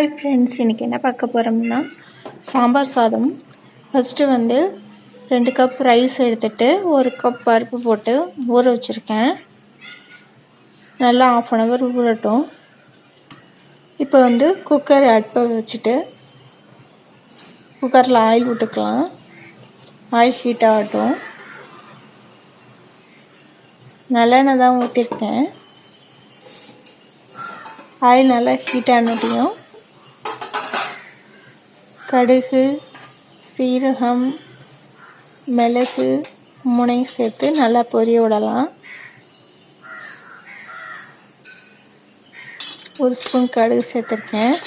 Hi friends, இன்றைக்கி என்ன பார்க்க போகிறோம்னா சாம்பார் சாதம். ஃபஸ்ட்டு 2 கப் ரைஸ் எடுத்துகிட்டு 1 கப் பருப்பு போட்டு ஊற வச்சுருக்கேன். நல்லா 1/2 hour ஊறட்டும். இப்போ குக்கர் அடுப்பை வச்சுட்டு குக்கரில் ஆயில் விட்டுக்கலாம். ஆயில் ஹீட் ஆகட்டும். நல்லெண்ணெய் தான் ஊற்றிருக்கேன். ஆயில் நல்லா ஹீட் ஆனட்டையும் கடுகு, சீரகம், மிளகு 3 சேர்த்து நல்லா பொரிய விடலாம். 1 ஸ்பூன் கடுகு சேர்த்துருக்கேன்.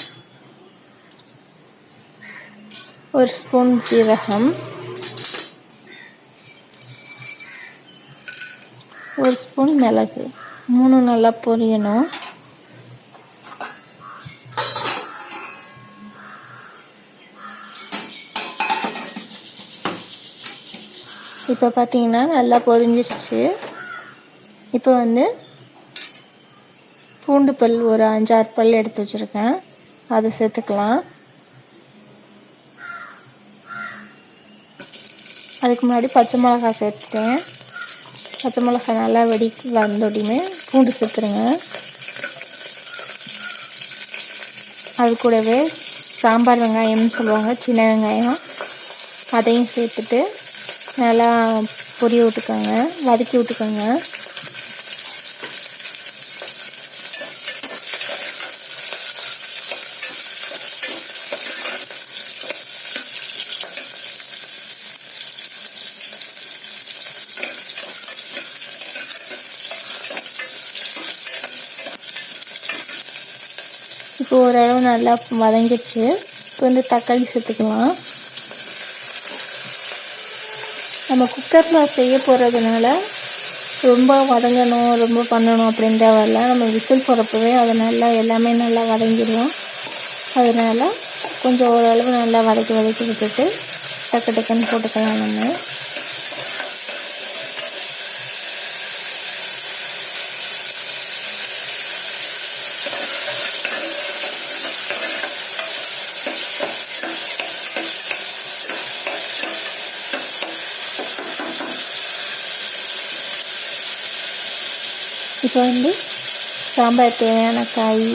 1 ஸ்பூன் சீரகம், 1 ஸ்பூன் மிளகு 3 நல்லா பொரியணும். இப்போ பார்த்தீங்கன்னா நல்லா பொரிஞ்சிருச்சு. இப்போ பூண்டு பல் ஒரு 5-6 பல் எடுத்து வச்சுருக்கேன், அதை சேர்த்துக்கலாம். அதுக்கு முன்னாடி பச்சை மிளகாய் சேர்த்துட்டேன். பச்சை மிளகாய் நல்லா வந்தோடையுமே பூண்டு சேர்த்துருங்க. அது கூடவே சாம்பார் வெங்காயம்னு சொல்லுவாங்க, சின்ன வெங்காயம், அதையும் சேர்த்துட்டு நல்லா பொரிய விட்டுக்கோங்க, வதக்கி விட்டுக்கோங்க. இப்போ ஓரளவு நல்லா வதங்கிடுச்சு. இப்போ தக்காளி சேர்த்துக்கலாம். நம்ம குக்கரில் செய்ய போகிறதுனால ரொம்ப வதங்கணும், ரொம்ப பண்ணணும் அப்படின்னு தேவையில்ல. நம்ம விசில் போகிறப்பவே அது நல்லா எல்லாமே நல்லா வதங்கிடும். அதனால் கொஞ்சம் ஓரளவு நல்லா வதக்கி விட்டுட்டு டக்குன்னு போட்டுக்கலாம். நம்ம இப்போ சாம்பார் தேவையான காய்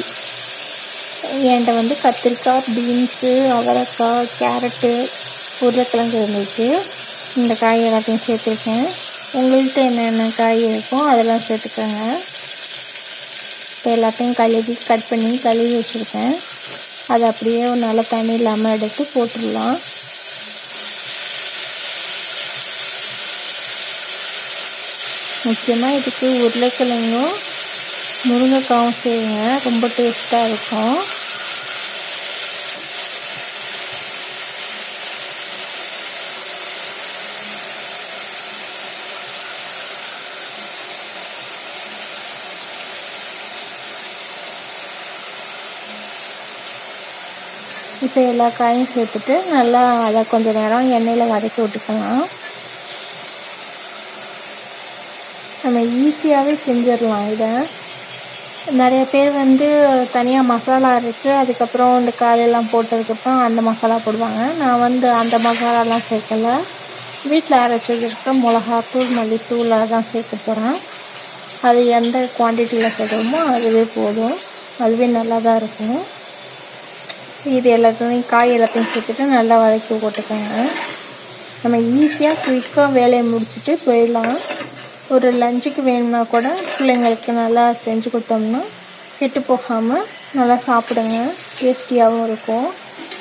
என்கிட்ட கத்திரிக்காய், பீன்ஸு, அவரைக்காய், கேரட்டு, உருளைக்கிழங்கு இருந்துச்சு. இந்த காய் எல்லாத்தையும் சேர்த்துருக்கேன். உங்கள்கிட்ட என்னென்ன காய் இருக்கோ அதெல்லாம் சேர்த்துக்கோங்க. இப்போ எல்லாத்தையும் கட் பண்ணி கழுவி வச்சுருக்கேன். அதை அப்படியே நல்லா தண்ணி இல்லாமல் எடுத்து போட்டுடலாம். முக்கியமாக இதுக்கு உருளைக்கிழங்கும் முருங்கைக்காவும் செய்யுங்க, ரொம்ப டேஸ்ட்டாக இருக்கும். இப்போ எல்லா காயும் சேர்த்துட்டு நல்லா அதை கொஞ்சம் நேரம் எண்ணெயில் வதக்கி விட்டுக்கலாம். நம்ம ஈஸியாகவே செஞ்சிடலாம். இதை நிறைய பேர் தனியாக மசாலா அரைச்சி அதுக்கப்புறம் இந்த காயெல்லாம் போட்டதுக்கப்புறம் அந்த மசாலா போடுவாங்க. நான் அந்த மசாலாலாம் சேர்க்கலை. வீட்டில் அரைச்சி வச்சுருக்க மிளகாத்தூள், மல்லித்தூள் தான் சேர்க்க போகிறேன். அது எந்த குவான்டிட்டியில் சேர்க்குறோமோ அதுவே போதும், அதுவே நல்லா தான் இருக்கும். இது காய் எல்லாத்தையும் சேர்த்துட்டு நல்லா வதக்கி போட்டுக்கோங்க. நம்ம ஈஸியாக குயிக்காக வேலையை முடிச்சுட்டு போயிடலாம். ஒரு லஞ்சுக்கு வேணும்னா கூட பிள்ளைங்களுக்கு நல்லா செஞ்சு கொடுத்தோம்னா கெட்டு போகாமல் நல்லா சாப்பிடுங்க, டேஸ்டியாகவும் இருக்கும்.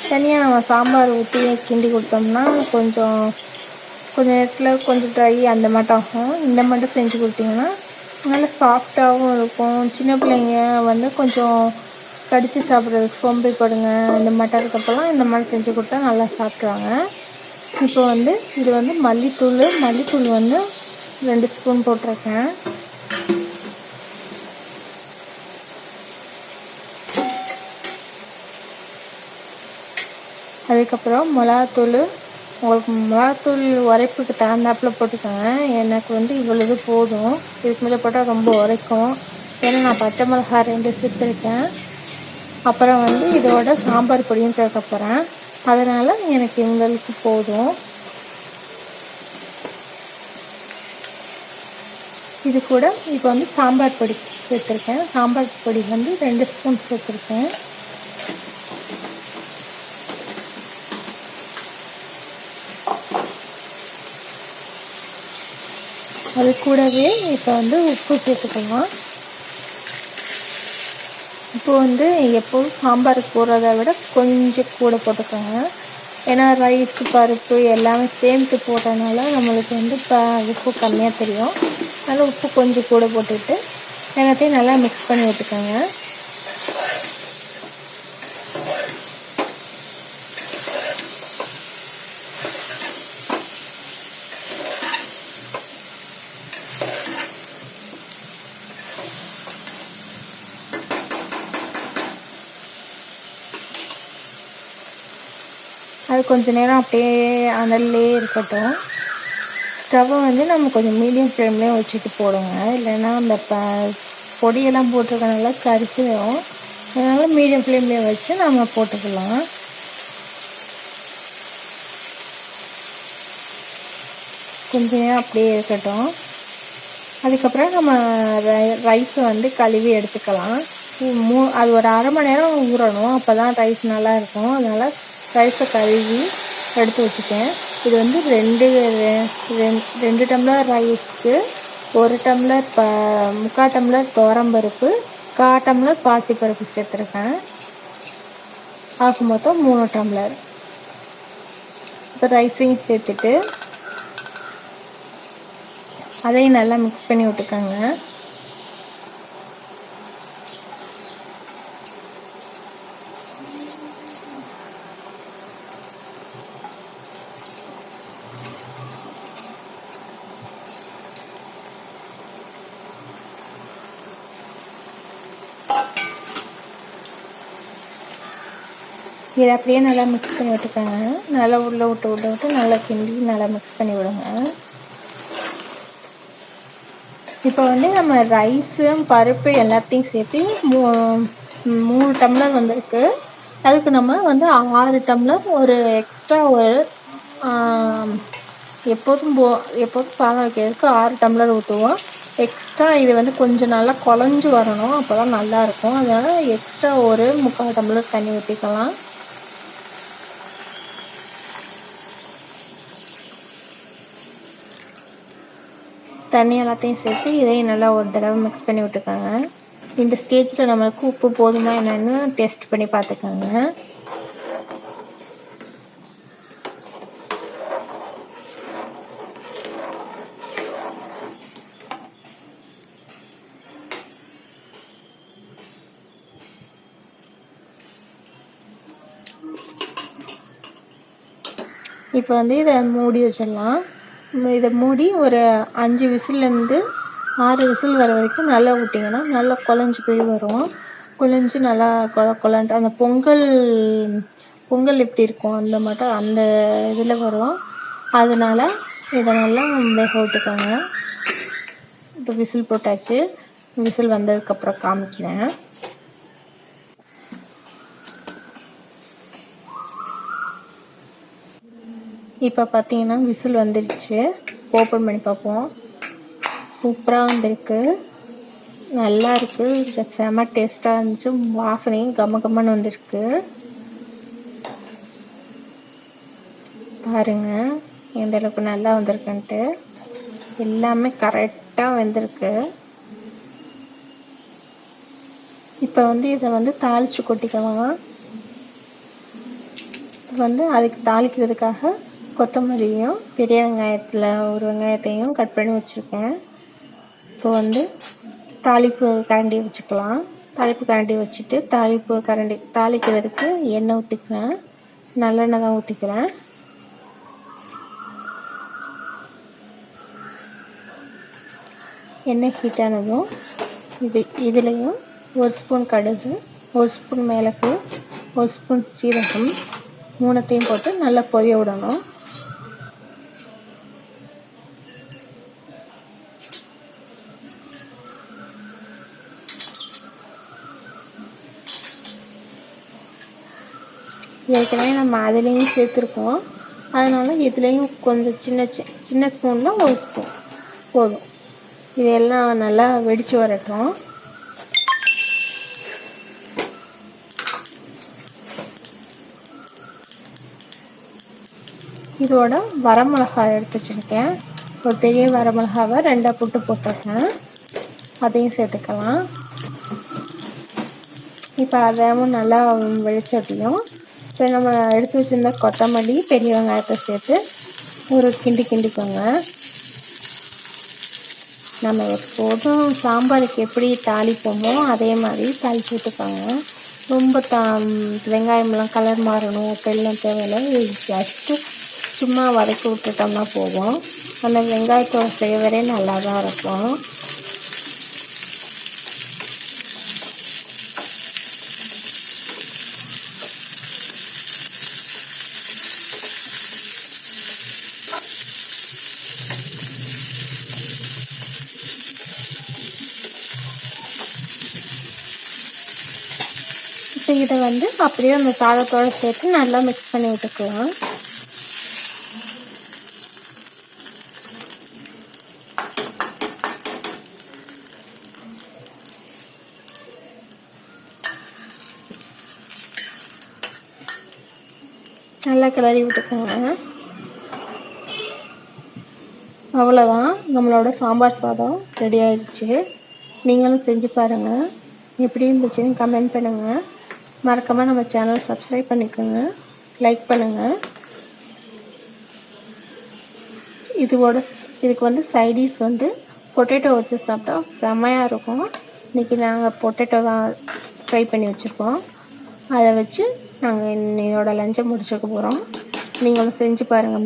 தனியாக நம்ம சாம்பார் ஊற்றி கிண்டி கொடுத்தோம்னா கொஞ்சம் நேரத்தில் கொஞ்சம் ட்ரை அந்த மட்டும் ஆகும். இந்த மட்டும் செஞ்சு கொடுத்தீங்கன்னா நல்லா சாஃப்டாகவும் இருக்கும். சின்ன பிள்ளைங்க கொஞ்சம் கடித்து சாப்பிட்றதுக்கு சோம்பேறிப்படுங்க. இந்த மட்டும் இருக்கப்பெல்லாம் இந்த மாதிரி செஞ்சு கொடுத்தா நல்லா சாப்பிட்ருவாங்க. இப்போ இது மல்லித்தூள் 2 ஸ்பூன் போட்டிருக்கேன். அதுக்கப்புறம் மிளகாத்தூள், உங்களுக்கு மிளகாத்தூள் உரைப்புக்கு தகுந்தாப்பில் போட்டுக்கோங்க. எனக்கு இவ்வளவு போதும். இதுக்கு மேலே போட்டால் ரொம்ப உரைக்கும். ஏன்னா நான் பச்சை மிளகாய் 2 சேர்த்துருக்கேன். அப்புறம் வந்து இதோட சாம்பார் பொடியும் சேர்க்க போகிறேன். அதனால் எனக்கு இவங்களுக்கு போதும். இது கூட இப்போ வந்து சாம்பார் பொடி சேர்த்துருக்கேன். சாம்பார் பொடி வந்து 2 ஸ்பூன் சேர்த்துருக்கேன். அது கூடவே இப்போ வந்து உப்பு சேர்த்துக்கலாம். இப்போ வந்து எப்போதும் சாம்பாருக்கு போடுறத விட கொஞ்சம் கூட போட்டுக்கோங்க. ஏன்னா ரைஸ், பருப்பு எல்லாமே சேர்த்து போட்டனால நம்மளுக்கு வந்து உப்பு கம்மியாக தெரியும். அதனால் உப்பு கொஞ்சம் கூட போட்டுட்டு எல்லாத்தையும் நல்லா மிக்ஸ் பண்ணி விட்டுக்கோங்க. அது கொஞ்சம் நேரம் அப்படியே அனல்லே இருக்கட்டும். ஸ்டவ்வை வந்து நம்ம கொஞ்சம் மீடியம் ஃப்ளேம்லேயே வச்சுட்டு போடுங்க. இல்லைன்னா அந்த பொடியெல்லாம் போட்டிருக்கனால கருப்பிடும். அதனால் மீடியம் ஃப்ளேம்லேயே வச்சு நம்ம போட்டுக்கலாம். கொஞ்சம் நேரம் அப்படியே இருக்கட்டும். அதுக்கப்புறம் நம்ம ரைஸை வந்து கழுவி எடுத்துக்கலாம். அது ஒரு அரை மணி நேரம் ஊறணும். அப்போ தான் ரைஸ் நல்லா இருக்கும். அதனால் ரைஸை கழுவி எடுத்து வச்சுட்டேன். இது வந்து 2 டம்ளர் ரைஸ்க்கு 1 டம்ளர் 3/4 டம்ளர் துவரம்பருப்பு, 1/4 டம்ளர் பாசிப்பருப்பு சேர்த்துருக்கேன். ஆக மொத்தம் 3 டம்ளர். இப்போ ரைஸையும் சேர்த்துட்டு அதையும் நல்லா மிக்ஸ் பண்ணி விட்டுக்கோங்க. இதை அப்படியே நல்லா மிக்ஸ் பண்ணி விட்டுக்கோங்க. நல்லா உள்ளே விட்டு நல்லா கிண்டி நல்லா மிக்ஸ் பண்ணி விடுங்க. இப்போ வந்து நம்ம ரைஸும் பருப்பு எல்லாத்தையும் சேர்த்து 3 டம்ளர் வந்திருக்கு. அதுக்கு நம்ம வந்து 6 டம்ளர் ஒரு எக்ஸ்ட்ரா ஒரு எப்போதும் சாதம் வைக்கிறதுக்கு 6 டம்ளர் ஊற்றுவோம். எக்ஸ்ட்ரா இது வந்து கொஞ்சம் நல்லா குழஞ்சி வரணும். அப்போ தான் நல்லாயிருக்கும். அதனால் எக்ஸ்ட்ரா ஒரு 3/4 டம்ளர் தண்ணி ஊற்றிக்கலாம். தண்ணி எல்லாத்தையும் சேர்த்து இதையும் நல்லா ஒரு தடவை மிக்ஸ் பண்ணி விட்டுக்கோங்க. இந்த ஸ்டேஜில் நம்மளுக்கு உப்பு போதுமா என்னென்னு டெஸ்ட் பண்ணி பார்த்துக்கோங்க. இப்போ வந்து இதை மூடி வச்சிடலாம். இதை மூடி ஒரு 5 விசில்லேருந்து 6 விசில் வர வரைக்கும் நல்லா விட்டிங்கன்னா நல்லா குழஞ்சி போய் வரும். குழஞ்சி நல்லா குழன்ட்டு அந்த பொங்கல் எப்படி இருக்கும் அந்த மட்டும் அந்த இதில் வரும். அதனால் இதை நல்லா வேக விட்டுக்கோங்க. இப்போ விசில் போட்டாச்சு. விசில் வந்ததுக்கப்புறம் காமிக்கிறேன். இப்போ பார்த்தீங்கன்னா விசில் வந்துடுச்சு. ஓப்பன் பண்ணி பார்ப்போம். சூப்பராக வந்திருக்கு. நல்லா இருக்குது. செம டேஸ்ட்டாக இருந்துச்சு. வாசனையும் கம்மன்னு வந்திருக்கு. பாருங்கள் எந்த அளவுக்கு நல்லா வந்திருக்குன்ட்டு. எல்லாமே கரெக்டாக வந்திருக்கு. இப்போ வந்து இதை வந்து தாளித்து கொட்டிக்கலாம். வந்து அதுக்கு தாளிக்கிறதுக்காக கொத்தமல்லியும் பெரிய வெங்காயத்தில் ஒரு வெங்காயத்தையும் கட் பண்ணி வச்சுருக்கேன். இப்போ வந்து தாளிப்பு கரண்டி வச்சுக்கலாம். தாளிப்பு கரண்டி வச்சுட்டு தாளிக்கிறதுக்கு எண்ணெய் ஊற்றிக்கிறேன். நல்லெண்ணெய் தான் ஊற்றிக்கிறேன். எண்ணெய் ஹீட்டானதும் இதுலேயும் 1 ஸ்பூன் கடுகு, 1 ஸ்பூன் மிளகு, 1 ஸ்பூன் சீரகம் 3த்தையும் போட்டு நல்லா பொரிய விடணும். ஏற்கனவே நம்ம அதுலேயும் சேர்த்துருக்கோம். அதனால் இதுலேயும் கொஞ்சம் சின்ன ஸ்பூனில் 1 ஸ்பூன் போதும். இதெல்லாம் நல்லா வெடித்து வரட்டும். இதோட வரமிளகாய் எடுத்து வச்சுருக்கேன். ஒரு பெரிய வரமிளகாவை 2 போட்டிருக்கேன். அதையும் சேர்த்துக்கலாம். இப்போ அதையும் நல்லா வெடிச்சட்டியும் இப்போ நம்ம எடுத்து வச்சுருந்த கொத்தமல்லி, பெரிய வெங்காயத்தை சேர்த்து ஒரு கிண்டிக்கோங்க. நம்ம எப்போதும் சாம்பாருக்கு எப்படி தாளிப்போமோ அதே மாதிரி தாளித்து விட்டுக்கோங்க. ரொம்ப வெங்காயமெல்லாம் கலர் மாறணும் அப்படிலாம் தேவையில்லை. ஜஸ்ட்டு சும்மா வதக்கி விட்டுட்டோம்னா போதும். அந்த வெங்காயத்தோட ஃப்ளேவரே நல்லா தான் இருக்கும். இப்போ இதை அப்படியே அந்த சாதத்தோடு சேர்த்து நல்லா மிக்ஸ் பண்ணி விட்டுக்கலாம். நல்லா கிளறி விட்டுக்கோங்க. அவ்வளோதான், நம்மளோட சாம்பார் சாதம் ரெடி ஆயிடுச்சு. நீங்களும் செஞ்சு பாருங்கள். எப்படி இருந்துச்சுன்னு கமெண்ட் பண்ணுங்கள். மறக்காமல் நம்ம சேனல் சப்ஸ்கிரைப் பண்ணிக்கோங்க, லைக் பண்ணுங்கள். இதுக்கு சைடிஷ் பொட்டேட்டோ வச்சு சாப்பிட்டா செம்மையாக இருக்கும். இன்றைக்கி நாங்கள் பொட்டேட்டோ தான் ஃப்ரை பண்ணி வச்சுருக்கோம். அதை வச்சு நாங்கள் இன்னையோட லஞ்சை முடிச்சுக்க போகிறோம். நீங்களும் செஞ்சு பாருங்கள்.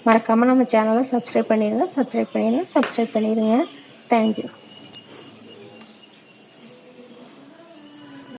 மறக்காமல் நம்ம சேனலை சப்ஸ்கிரைப் பண்ணிடுங்க. தேங்க்யூ.